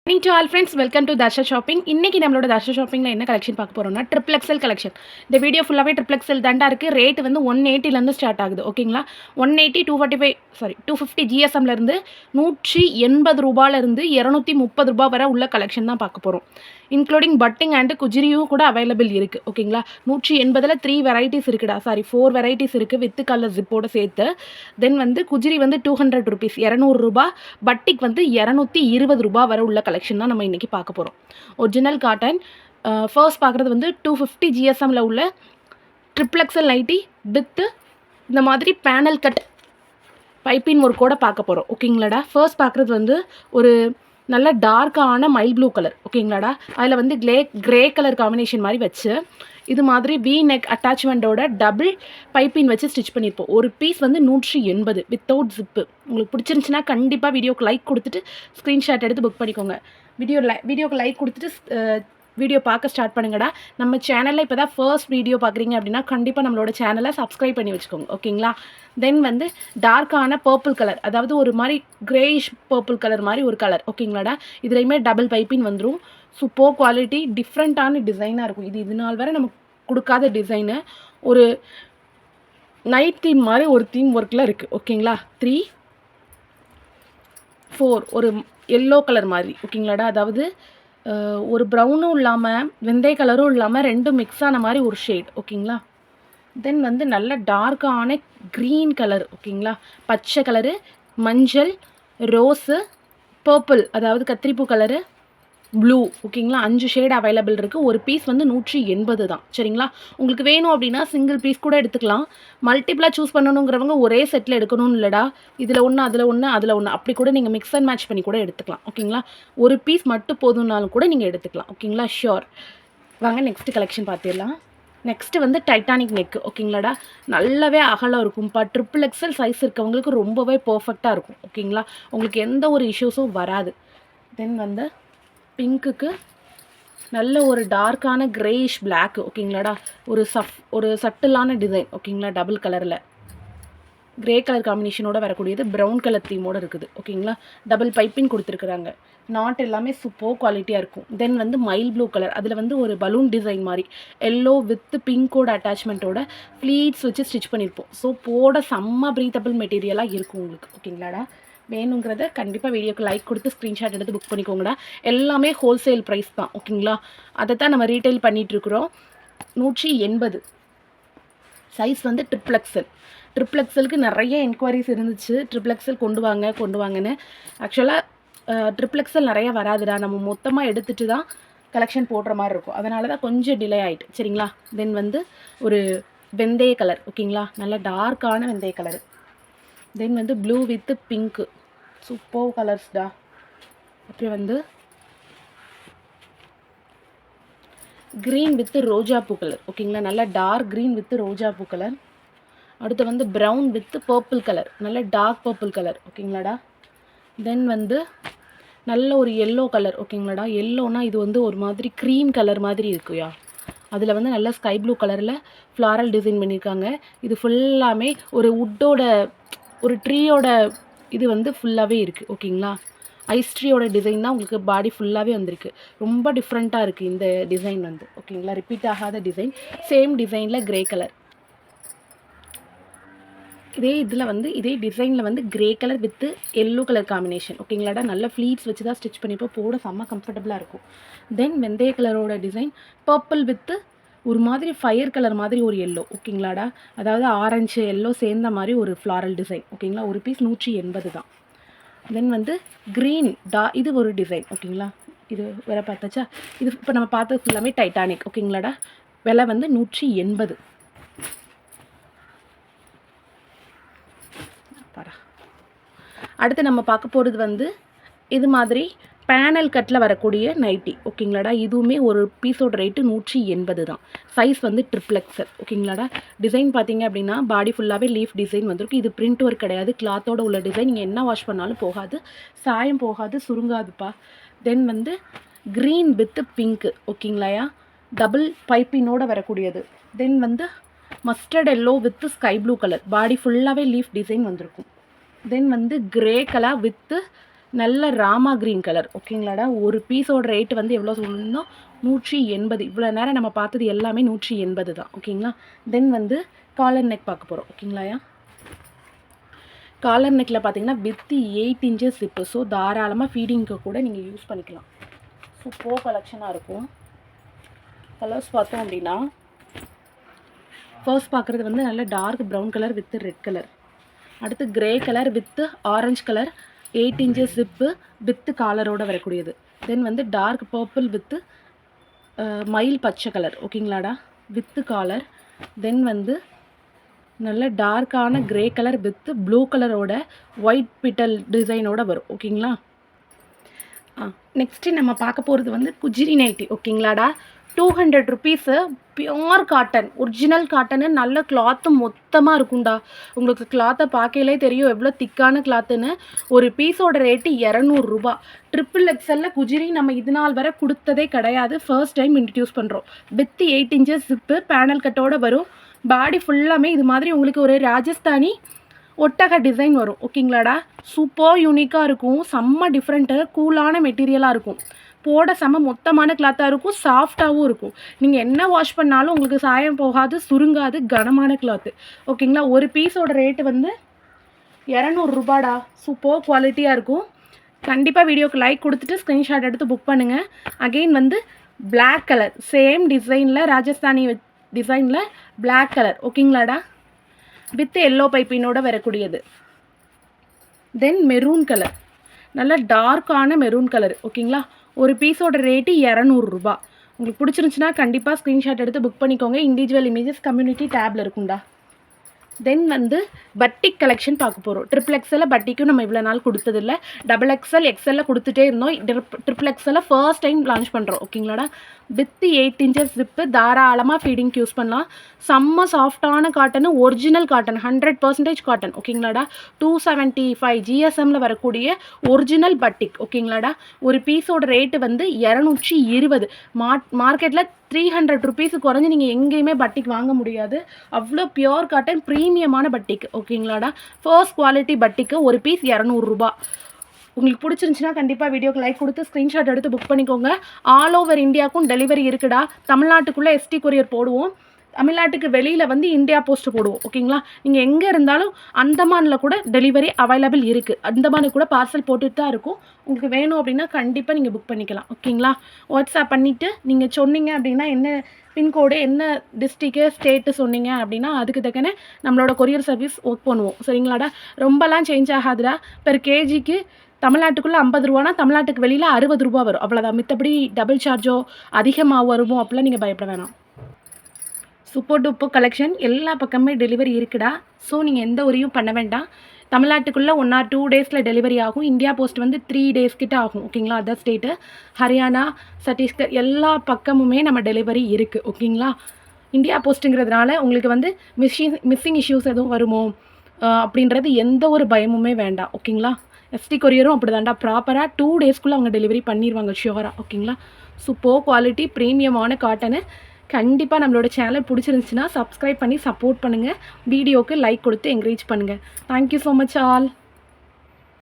Morning to all friends, welcome to Darsha Shopping. இன்னைக்கு நம்மளோட Darsha Shoppingல என்ன கலெக்ஷன் பார்க்க போறோம்னா ட்ரிபிள் எக்ஸல் கலெக்ஷன். இந்த வீடியோ ஃபுல்லாவே ட்ரிபிள் எக்ஸல் தாண்டா இருக்கு. ரேட் வந்து 180 ல இருந்து ஸ்டார்ட் ஆகுது. ஓகேங்களா? 180 250 GSM ல இருந்து 180 ரூபாயில இருந்து 230 ரூபாய் வரை உள்ள கலெக்ஷன் தான் பார்க்க போறோம். இன்க்ளூடிங் பட்டிங் அண்ட் குஜிரியும் கூட அவைலபிள் இருக்கு. ஓகேங்களா? 180ல 3 வெரைட்டிஸ் இருக்குடா. 4 வெரைட்டிஸ் இருக்கு வித் கலர் ஜிப்போட சேர்த்து. தென் வந்து குஜிரி வந்து 200 ரூபீஸ் 200 ரூபாய், பட்டிக் வந்து 220 ரூபாய் வரை உள்ள கலெக்ஷன் தான் நம்ம இன்றைக்கி பார்க்க போகிறோம். Original cotton. ஃபர்ஸ்ட் பார்க்குறது வந்து 250 GSMல உள்ள ட்ரிபிள் எக்ஸல் நைட்டி வித்து இந்த மாதிரி பேனல் கட் பைப்பின் ஒர்க்கோட பார்க்க போகிறோம். ஓகேங்களாடா? ஃபர்ஸ்ட் பார்க்குறது வந்து ஒரு நல்ல டார்க்கான மைல் ப்ளூ கலர். ஓகேங்களாடா? அதில் வந்து கிரே கலர் காம்பினேஷன் மாதிரி வச்சு இது மாதிரி வி நெக் அட்டாச்மெண்ட்டோட டபுள் பைப்பின் வச்சு ஸ்டிச் பண்ணியிருப்போம். ஒரு பீஸ் வந்து 180 வித்தவுட் ஜிப்பு. உங்களுக்கு பிடிச்சிருந்துச்சின்னா கண்டிப்பாக வீடியோக்கு லைக் கொடுத்துட்டு ஸ்க்ரீன்ஷாட் எடுத்து புக் பண்ணிக்கோங்க. வீடியோக்கு லைக் கொடுத்துட்டு வீடியோ பார்க்க ஸ்டார்ட் பண்ணுங்கடா. நம்ம சேனலில் இப்போ தான் ஃபர்ஸ்ட் வீடியோ பார்க்குறீங்க அப்படின்னா கண்டிப்பாக நம்மளோட சேனலை சப்ஸ்கிரைப் பண்ணி வச்சுக்கோங்க. ஓகேங்களா? தென் வந்து டார்க்கான பர்பிள் கலர், அதாவது ஒரு மாதிரி கிரேயிஷ் பர்பிள் கலர் மாதிரி ஒரு கலர். ஓகேங்களாடா? இதுலேயுமே டபுள் பைப்பின் வந்துடும். சூப்பர் குவாலிட்டி, டிஃப்ரெண்ட்டான டிசைனாக இருக்கும். இது நாள் வரை நமக்கு கொடுக்காத டிசைனு. ஒரு நைட் தீம் மாதிரி ஒரு தீம் ஒர்க்கில் இருக்குது. ஓகேங்களா? 3 4 ஒரு எல்லோ கலர் மாதிரி. ஓகேங்களாடா? அதாவது ஒரு ப்ரௌனும் இல்லாமல் வெந்தய கலரும் இல்லாமல் ரெண்டும் மிக்ஸ் ஆன மாதிரி ஒரு ஷேட். ஓகேங்களா? தென் வந்து நல்ல டார்க்கான க்ரீன் கலர். ஓகேங்களா? பச்சை கலரு, மஞ்சள், ரோஸு, பர்பிள் அதாவது கத்திரிப்பூ கலரு, ப்ளூ. ஓகேங்களா? 5 ஷேட் அவைலபிள் இருக்குது. ஒரு பீஸ் வந்து 180 தான். சரிங்களா? உங்களுக்கு வேணும் அப்படின்னா சிங்கிள் பீஸ் கூட எடுத்துக்கலாம். மல்டிப்ளாக சூஸ் பண்ணணுங்கிறவங்க ஒரே செட்டில் எடுக்கணும்னு இல்லைடா. இதில் ஒன்று அதில் ஒன்று அதில் ஒன்று அப்படி கூட நீங்கள் மிக்ஸ் அண்ட் மேட்ச் பண்ணி கூட எடுத்துக்கலாம். ஓகேங்களா? ஒரு பீஸ் மட்டும் போதும்னாலும் கூட நீங்கள் எடுத்துக்கலாம். ஓகேங்களா? ஷியோர். வாங்க நெக்ஸ்ட் கலெக்ஷன் பார்த்துடலாம். நெக்ஸ்ட்டு வந்து டைட்டானிக் நெக்கு. ஓகேங்களாடா? நல்லாவே அகலம் இருக்கும்ப்பா. ட்ரிபிள் எக்ஸல் சைஸ் இருக்கவங்களுக்கு ரொம்பவே பர்ஃபெக்டாக இருக்கும். ஓகேங்களா? உங்களுக்கு எந்த ஒரு இஷ்யூஸும் வராது. தென் வந்து பிங்க்குக்கு நல்ல ஒரு டார்க்கான கிரேயிஷ் பிளாக். ஓகேங்களாடா? ஒரு சட்டிலான டிசைன். ஓகேங்களா? டபுள் கலரில் கிரே கலர் காம்பினேஷனோட வரக்கூடியது ப்ரௌன் கலர் தீமோடு இருக்குது. ஓகேங்களா? டபுள் பைப்பிங் கொடுத்துருக்குறாங்க. நாட் எல்லாமே சூப்பர் குவாலிட்டியாக இருக்கும். தென் வந்து மைல் ப்ளூ கலர், அதில் வந்து ஒரு பலூன் டிசைன் மாதிரி எல்லோ வித் பிங்கோட அட்டாச்மெண்ட்டோட ஃப்ளீட்ஸ் வச்சு ஸ்டிச் பண்ணியிருப்போம். ஸோ போட செம்ம ப்ரீத்தபிள் மெட்டீரியலாக இருக்கும் உங்களுக்கு. ஓகேங்களாடா? வேணுங்கிறத கண்டிப்பாக வீடியோக்கு லைக் கொடுத்து ஸ்க்ரீன்ஷாட் எடுத்து புக் பண்ணிக்கோங்கடா. எல்லாமே ஹோல்சேல் ப்ரைஸ் தான். ஓகேங்களா? அதை தான் நம்ம ரீட்டைல் பண்ணிகிட்ருக்குறோம். 180 சைஸ் வந்து ட்ரிபிள் எக்ஸலுக்கு நிறைய என்கொயரிஸ் இருந்துச்சு. ட்ரிபிள் எக்ஸல் கொண்டு வாங்கன்னு. ஆக்சுவலாக ட்ரிபிள் எக்ஸல் நிறையா வராதுடா. நம்ம மொத்தமாக எடுத்துகிட்டு தான் கலெக்ஷன் போடுற மாதிரி இருக்கும். அதனால தான் கொஞ்சம் டிலே ஆகிட்டு. சரிங்களா? தென் வந்து ஒரு வெந்தய கலர். ஓகேங்களா? நல்ல டார்க்கான வெந்தய கலர். தென் வந்து ப்ளூ வித்து பிங்க்கு சூப்பர் கலர்ஸ்டா. அப்புறம் வந்து க்ரீன் வித்து ரோஜா பூ கலர். ஓகேங்களா? நல்ல டார்க் க்ரீன் வித்து ரோஜா பூ கலர். அடுத்து வந்து ப்ரௌன் வித்து பர்பிள் கலர், நல்ல டார்க் பர்பிள் கலர். ஓகேங்களாடா? தென் வந்து நல்ல ஒரு எல்லோ கலர். ஓகேங்களாடா? எல்லோனா இது வந்து ஒரு மாதிரி க்ரீம் கலர் மாதிரி இருக்குயா. அதில் வந்து நல்ல ஸ்கை ப்ளூ கலரில் ஃப்ளாரல் டிசைன் பண்ணியிருக்காங்க. இது ஃபுல்லாமே ஒரு வுட்டோட ஒரு ட்ரீயோட இது வந்து ஃபுல்லாகவே இருக்குது. ஓகேங்களா? ஐஸ் ட்ரீயோட டிசைன் தான் உங்களுக்கு பாடி ஃபுல்லாகவே வந்திருக்கு. ரொம்ப டிஃப்ரெண்ட்டாக இருக்குது இந்த டிசைன் வந்து. ஓகேங்களா? ரிப்பீட் ஆகாத டிசைன். சேம் டிசைனில் கிரே கலர். இதே டிசைனில் வந்து grey colour with yellow colour combination. ஓகேங்களாடா? நல்ல ஃப்ளீட்ஸ் வச்சு தான் ஸ்டிச் பண்ணிப்போ போட செம்ம கம்ஃபர்டபுளாக இருக்கும். தென் வெந்தய கலரோட டிசைன் பர்பிள் வித்து ஒரு மாதிரி ஃபயர் கலர் மாதிரி ஒரு எல்லோ. ஓகேங்களாடா? அதாவது ஆரஞ்சு எல்லோ சேர்ந்த மாதிரி ஒரு ஃப்ளாரல் டிசைன். ஓகேங்களா? ஒரு பீஸ் 180 தான். தென் வந்து க்ரீன் இது ஒரு டிசைன். ஓகேங்களா? இது வேறு பார்த்தாச்சா? இது இப்போ நம்ம பார்த்தது ஃபுல்லாமே டைட்டானிக். ஓகேங்களாடா? விலை வந்து 180. அடுத்து நம்ம பார்க்க போகிறது வந்து இது மாதிரி பேனல் கட்டில் வரக்கூடிய நைட்டி. ஓகேங்களாடா? இதுவுமே ஒரு பீஸோட ரேட்டு 180 தான். சைஸ் வந்து ட்ரிபிள் எக்ஸல். ஓகேங்களாடா? டிசைன் பார்த்தீங்க அப்படின்னா பாடி ஃபுல்லாகவே லீஃப் டிசைன் வந்திருக்கு. இது பிரிண்ட் ஒர்க் கிடையாது, கிளாத்தோட உள்ள டிசைன். நீங்கள் என்ன வாஷ் பண்ணாலும் போகாது, சாயம் போகாது, சுருங்காதுப்பா. தென் வந்து க்ரீன் வித்து பிங்க்கு. ஓகேங்களாயா? டபுள் பைப்பினோட வரக்கூடியது. தென் வந்து mustard yellow with sky blue colour. Body ஃபுல்லாகவே லீஃப் டிசைன் வந்திருக்கும். தென் வந்து கிரே கலர் வித்து நல்ல ராமா க்ரீன் கலர். ஓகேங்களாடா. ஒரு பீஸோட ரேட் வந்து எவ்வளோ சொல்லணும், 180. இவ்வளோ நேரம் நம்ம பார்த்தது எல்லாமே 180 தான். ஓகேங்களா. தென் வந்து காலர் நெக் பார்க்க போகிறோம். ஓகேங்களாயா. காலர் நெக்கில் பார்த்தீங்கன்னா வித் 8 இன்ச்சஸ் ஜிப்பு. ஸோ தாராளமாக ஃபீடிங்க்கு கூட நீங்கள் யூஸ் பண்ணிக்கலாம். சூப்பர் கலெக்ஷனாக இருக்கும். கலர்ஸ் பார்த்தோம் அப்படின்னா ஃபர்ஸ்ட் பார்க்குறது வந்து நல்ல dark brown colour with red colour. அடுத்து grey colour with orange colour, 8 inches zip with காலரோடு வரக்கூடியது. தென் வந்து டார்க் பர்பிள் வித்து மயில் பச்சை கலர். ஓகேங்களாடா. With collar. தென் வந்து நல்ல டார்க்கான கிரே கலர் வித் ப்ளூ கலரோட ஒயிட் பிட்டல் டிசைனோட வரும். ஓகேங்களா. நெக்ஸ்ட்டு நம்ம பார்க்க போகிறது வந்து குஜிரி நைட்டி. ஓகேங்களாடா. 200 rupees, pure cotton, original cotton, நல்ல கிளாத்து மொத்தமாக இருக்கும்டா. உங்களுக்கு கிளாத்தை பார்க்கலே தெரியும் எவ்வளோ திக்கான கிளாத்துன்னு. ஒரு பீஸோட ரேட்டு 200 ரூபா. XXL குஜிரி நம்ம இது நாள் வரை கொடுத்ததே கிடையாது. ஃபர்ஸ்ட் டைம் இன்ட்ரடியூஸ் பண்ணுறோம். வித் 8 இன்ச்சஸ் ஜிப்பு பேனல் கட்டோடு வரும். பாடி ஃபுல்லாமே இது மாதிரி உங்களுக்கு ஒரு ராஜஸ்தானி ஒட்டக டிசைன் வரும். ஓகேங்களாடா. சூப்பர் யூனிக்காக இருக்கும். செம்ம டிஃப்ரெண்ட்டு, கூலான மெட்டீரியலாக இருக்கும். போட செம்ம மொத்தமான கிளாத்தாக இருக்கும். சாஃப்டாகவும் இருக்கும். நீங்கள் என்ன வாஷ் பண்ணாலும் உங்களுக்கு சாயம் போகாது, சுருங்காது, கனமான கிளாத்து. ஓகேங்களா. ஒரு பீஸோட ரேட்டு வந்து 200 ரூபாடா. சூப்பர் குவாலிட்டியாக இருக்கும். கண்டிப்பாக வீடியோக்கு லைக் கொடுத்துட்டு ஸ்க்ரீன்ஷாட் எடுத்து புக் பண்ணுங்கள். அகெயின் வந்து பிளாக் கலர், சேம் டிசைனில் ராஜஸ்தானி டிசைனில் பிளாக் கலர். ஓகேங்களாடா. வித் எல்லோ பைப்பினோட வரக்கூடியது. தென் மெரூன் கலர், நல்ல டார்க்கான மெரூன் கலர். ஓகேங்களா. ஒரு பீஸோட ரேட்டு 200 ரூபா. உங்களுக்கு பிடிச்சிருந்துச்சுன்னா கண்டிப்பாக ஸ்க்ரீன்ஷாட் எடுத்து புக் பண்ணிக்கோங்க. இண்டிவிஜுவல் இமேஜஸ் கம்யூனிட்டி டேப்பில் இருக்கும்டா. தென் வந்து பட்டிக் கலெக்ஷன் பார்க்க போகிறோம். XXL பட்டிக்கும் நம்ம இவ்வளோ நாள் கொடுத்ததில்ல. XXL XL கொடுத்துட்டே இருந்தோம். XXL ஃபர்ஸ்ட் டைம் லான்ச் பண்ணுறோம். ஓகேங்களாடா. வித் 8 இன்ச்சஸ் ஜிப்பு, தாராளமாக ஃபீடிங்க்கு யூஸ் பண்ணலாம். செம்ம சாஃப்டான காட்டனு, ஒரிஜினல் காட்டன், 100% காட்டன். ஓகேங்களாடா. 275 GSMல வரக்கூடிய ஒரிஜினல் பட்டிக். ஓகேங்களாடா. ஒரு பீஸோட ரேட்டு வந்து 220. மார்க்கெட்டில் 300 ருபீஸு குறைஞ்சி நீங்கள் எங்கேயுமே பட்டிக் வாங்க முடியாது. அவ்வளோ பியோர் காட்டன், ப்ரீமியமான பட்டிக். ஓகேங்களாடா. ஃபர்ஸ்ட் குவாலிட்டி பட்டிக்கு ஒரு பீஸ் 200 ரூபா. உங்களுக்கு பிடிச்சிருந்துச்சுன்னா கண்டிப்பாக வீடியோக்கு லைக் கொடுத்து ஸ்க்ரீன்ஷாட் எடுத்து புக் பண்ணிக்கோங்க. ஆல் ஓவர் இந்தியாவுக்கும் டெலிவரி இருக்குடா. தமிழ்நாட்டுக்குள்ளே ST கொரியர் போடுவோம். தமிழ்நாட்டுக்கு வெளியில் வந்து இந்தியா போஸ்ட்டு போடுவோம். ஓகேங்களா. நீங்கள் எங்கே இருந்தாலும் அந்தமானில் கூட டெலிவரி அவைலபிள் இருக்குது. அந்தமானுக்கு கூட பார்சல் போட்டுட்டு தான் இருக்கும். உங்களுக்கு வேணும் அப்படின்னா கண்டிப்பாக நீங்கள் புக் பண்ணிக்கலாம். ஓகேங்களா. வாட்ஸ்அப் பண்ணிவிட்டு நீங்கள் சொன்னீங்க அப்படின்னா என்ன பின்கோடு, என்ன டிஸ்ட்ரிக்கு, ஸ்டேட்டு சொன்னீங்க அப்படின்னா அதுக்கு தக்கன நம்மளோட கொரியர் சர்வீஸ் ஒர்க் பண்ணுவோம். சரிங்களாடா. ரொம்பலாம் சேஞ்ச் ஆகாதுடா. பெர் கேஜிக்கு தமிழ்நாட்டுக்குள்ளே 50 ரூபானா தமிழ்நாட்டுக்கு வெளியில் 60 ரூபா வரும். அவ்வளோதான். மித்தபடி டபுள் சார்ஜோ அதிகமாக வருமோ அப்படிலாம் நீங்கள் பயப்பட வேணாம். சூப்பர் டூப்பர் கலெக்ஷன், எல்லா பக்கமே டெலிவரி இருக்குடா. ஸோ நீங்கள் எந்த ஒரியும் பண்ண வேண்டாம். தமிழ்நாட்டுக்குள்ளே 1 or 2 டேஸில் டெலிவரி ஆகும். இந்தியா போஸ்ட் வந்து 3 டேஸ் கிட்ட ஆகும். ஓகேங்களா. அதர் ஸ்டேட்டு, ஹரியானா, சத்தீஸ்கர் எல்லா பக்கமுமே நம்ம டெலிவரி இருக்குது. ஓகேங்களா. இந்தியா போஸ்ட்டுங்கிறதுனால உங்களுக்கு வந்து மிஸ்ஸிங் இஷ்யூஸ் எதுவும் வருமோ அப்படின்றது எந்த ஒரு பயமுமே வேண்டாம். ஓகேங்களா. ST கொரியரும் அப்படி தாண்டா. ப்ராப்பராக 2 டேஸ்க்குள்ளே அவங்க டெலிவரி பண்ணிடுவாங்க ஷியோராக. ஓகேங்களா. சூப்பர் குவாலிட்டி ப்ரீமியமான காட்டனு. கண்டிப்பாக நம்மளோட சேனல் பிடிச்சிருந்துச்சுன்னா சப்ஸ்கிரைப் பண்ணி சப்போர்ட் பண்ணுங்கள். வீடியோக்கு லைக் கொடுத்து என்கரேஜ் பண்ணுங்கள். Thank you so much all.